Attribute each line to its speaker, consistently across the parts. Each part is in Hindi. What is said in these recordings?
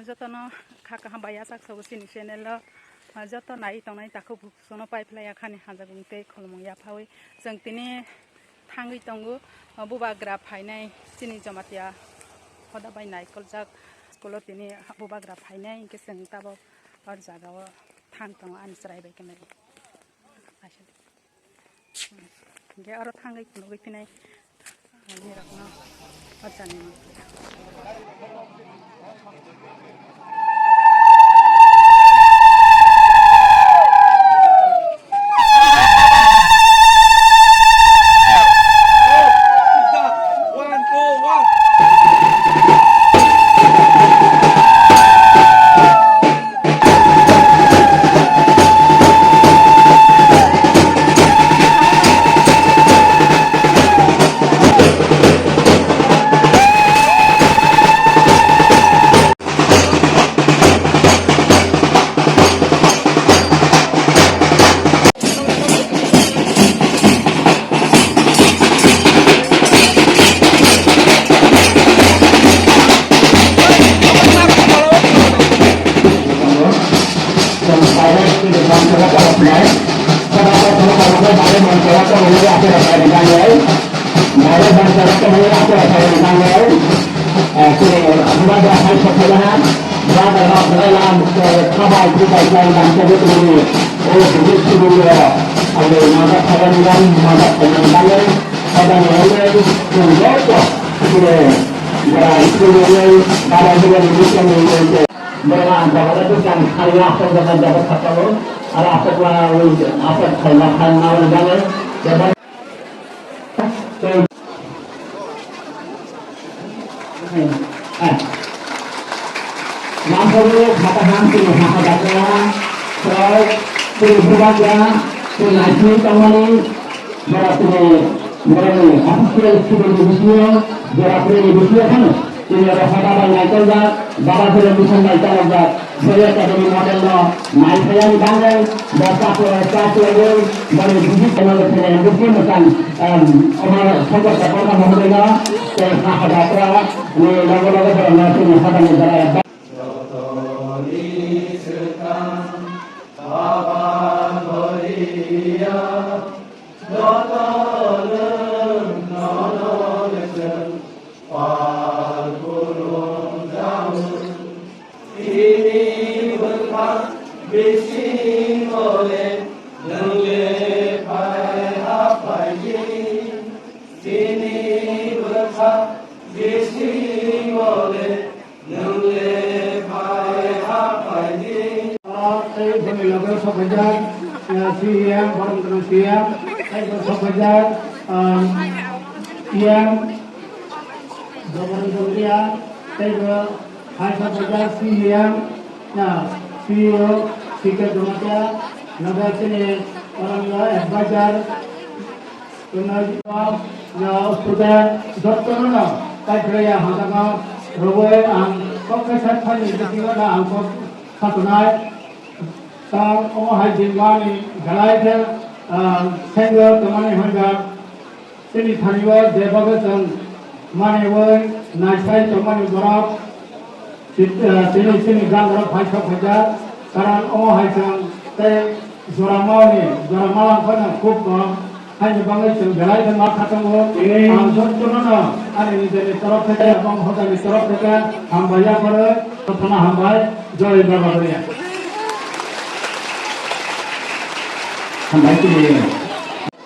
Speaker 1: যতন খাকা হাবায়া সাকসাবো সিনি চ্যানেল যত নাই তংনাই তাखौ बुकसनो पाइफ्लाया खानि हाजा गुंते खलमया फावै जों तिनि थाङै तंगु बुबाग्रा फायनाय सिनि जमातिया हदा बायनाय कलजाक स्कुल तिनि बुबाग्रा फायनाय इनके जों ताबो और जागाव थां तंग आनस्राय बाय केमे गे आरो थाङै नुगै फिनाय निरकनो अचानि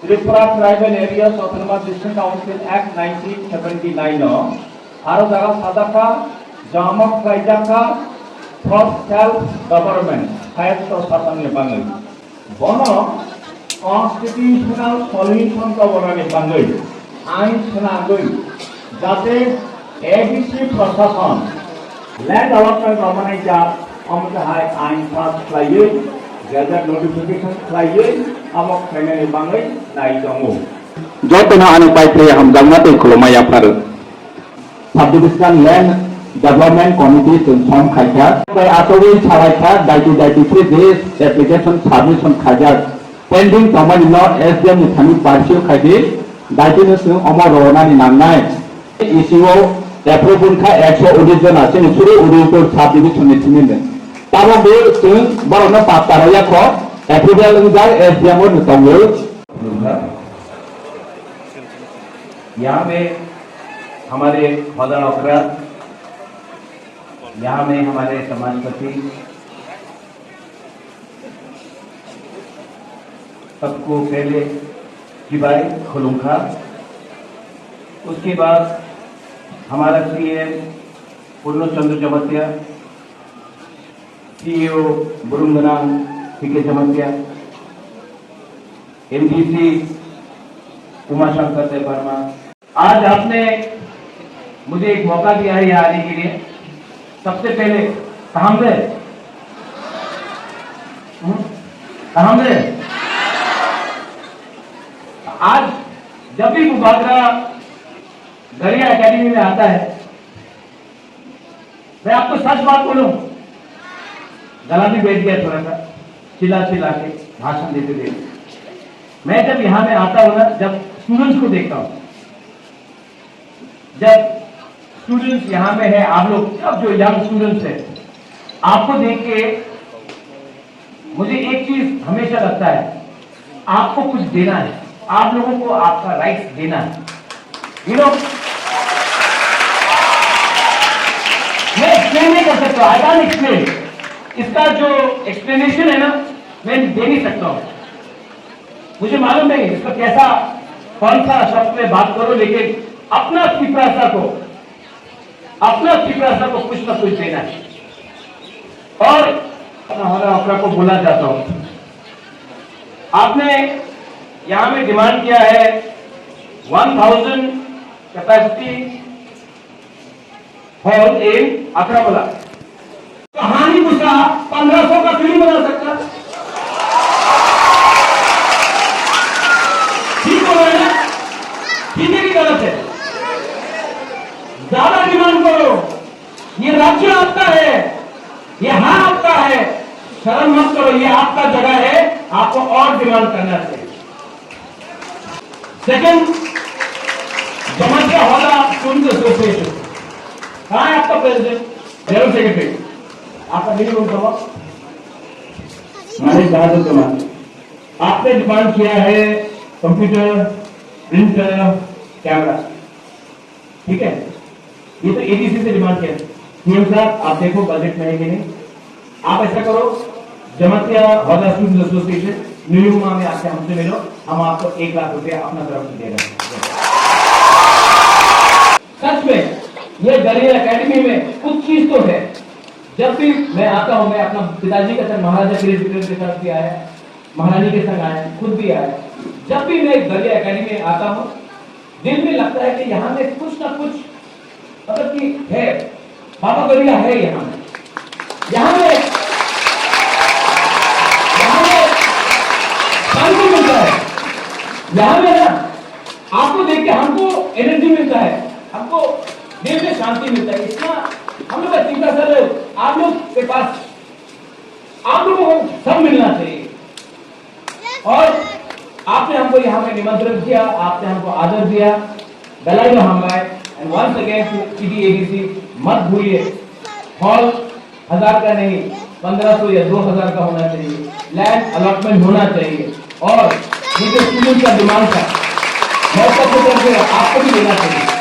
Speaker 2: Tripura Tribal Areas Autonomous District Council Act 1979 आरो जागा सादाका जामक रायजाका for self government hayat शासननि बाङै बनो constitutional solution को बनाने बाङै आइन सुनागै जाते एबीसी प्रशासन लैंड अलॉटमेंट बनाय जा अमदाहाय आइन पास खालायो गैजेट नोटिफिकेशन खालायो अमक खायनायनि बाङै नाय दङ जतना आनि पाइप्रे हमजांना दै खुलमाया फार subdivision land development committee form खायखा by atoi salaika daiti this application submission khajak pending tomani not SDM ni thani parsio khaidi daiti no sung omor rona ni nangnai issue approve उनखा 119 जना सिनिसुरु उदयपुर साब डिभिजन नि ताबो बे जों बरनो पाता रया को एप्रुवल उनजा एसडीएम और तंगो यहाँ में हमारे मदन ओकरा, यहाँ में हमारे समाजपति सबको पहले किबाई खुलुंखा, उसके बाद हमारा सीएम पूर्ण चंद्र जमतिया, सीईओ बुरुंगना पीके जमतिया, एमडीसी उमाशंकर देव वर्मा। आज आपने मुझे एक मौका दिया है यहाँ आने के लिए। सबसे पहले कहाँ से आज जब भी बुबागरा गरिया एकेडमी में आता है, मैं आपको सच बात बोलूं, गला भी बैठ गया थोड़ा सा, चिल्ला चिल्ला के भाषण देते देते। मैं जब यहाँ में आता हूं ना, जब स्टूडेंट्स को देखता हूं, जब स्टूडेंट्स यहाँ में है, आप लोग सब जो यंग स्टूडेंट्स है, आपको देख के मुझे एक चीज हमेशा लगता है, आपको कुछ देना है, आप लोगों को आपका राइट्स देना है। यू नो, मैं एक्सप्लेन नहीं कर सकता, आई कैन एक्सप्लेन। इसका जो एक्सप्लेनेशन है ना, मैं दे नहीं सकता हूं। मुझे मालूम नहीं इसका कैसा, कौन सा शब्द में बात करो, लेकिन अपना पिपरासा को कुछ ना कुछ देना है। और हमारा को बोला जाता हूं, आपने यहां में डिमांड किया है 1000 कैपेसिटी हॉल इन अखराबला। कहानी गुस्सा 1500 का फिल्म बना सकता, ठीक हो रहा है, ठीक है कि गलत है? ज्यादा डिमांड करो, ये राज्य आपका है, ये हाँ आपका है, शर्म मत करो, ये आपका जगह है, आपको और डिमांड करना चाहिए। सेकंड, जमातिया हौला स्टूडेंट एसोसिएशन, कहाँ है आपका प्रेसिडेंट, जनरल सेक्रेटरी, आपका मिनिमम जवाब बहादुर जमान। आपने डिमांड किया है कंप्यूटर, प्रिंटर, कैमरा, ठीक है? ये तो एडीसी से डिमांड किया। सीएम साहब, आप देखो बजट में है कि नहीं। आप ऐसा करो, जमातिया हौला स्टूडेंट एसोसिएशन न्यूमा में आके हमसे मिलो, हम आपको 1 लाख रुपया अपना तरफ से दे रहे हैं। सच में ये गरिया एकेडमी में कुछ चीज तो है। जब भी मैं आता हूं, मैं अपना पिताजी के संग महाराजा के साथ भी आया, महारानी के संग आया, खुद भी आया। जब भी मैं गरिया एकेडमी में आता हूं, दिल में लगता है कि यहाँ में कुछ ना कुछ मतलब कि है, बाबा गरिया है यहाँ में शांति मिलता है। यहाँ में ना आपको देख के हमको एनर्जी मिलता है, हमको दिल में शांति मिलता है। इतना हम लोग का चिंता सर, आप लोग के पास, आप लोगों को सब मिलना चाहिए। और आपने हमको यहाँ में निमंत्रण किया, आपने हमको आदर दिया, गलाई हमारे। एंड वंस अगेन सीडीएडीसी, मत भूलिए, हॉल 1000 का नहीं, 1500 या 2000 का होना चाहिए, लैंड अलॉटमेंट होना चाहिए। और ये जो स्टूडेंट का डिमांड था, मौका को करके आपको भी देना चाहिए।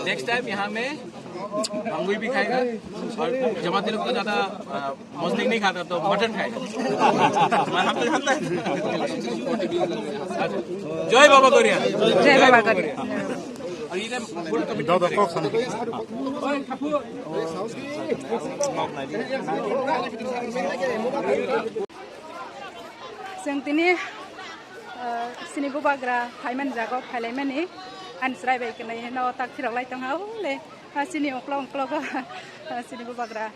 Speaker 3: नेक्स्ट टाइम यहाँ में अंगूर भी खाएगा, और जमाती लोग तो ज्यादा मछली नहीं खाता, तो मटन खाएगा। जय बाबा गरिया,
Speaker 1: जय बाबा गरिया। जों दिनै सिनि बुबाग्रा फाइमान जागाव फायलायमानि Ansrai baik kena no tak tidak lagi tengah le sini oklong sini bubagra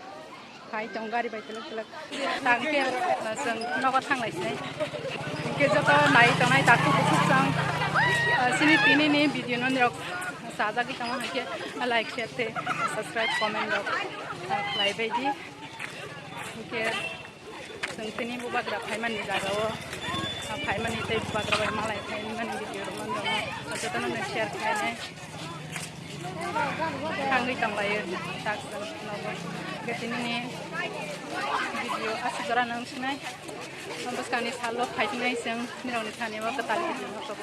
Speaker 1: hai tonggari baik telak tangke seng no tang lagi sini ke jatuh naik tengah tak cukup sang sini tini ni video nonrok saja kita mau ke like share subscribe comment rok like baik ke seng tini bubagra hai man jaga wo hai man itu bubagra baik malai hai man video roman dong jatuh nonton share kayaknya Hangi tanglayer tak nawa getini ni video asal nang sunai ambas kani salo fighting nai seng nirau ni thane wa katal video ko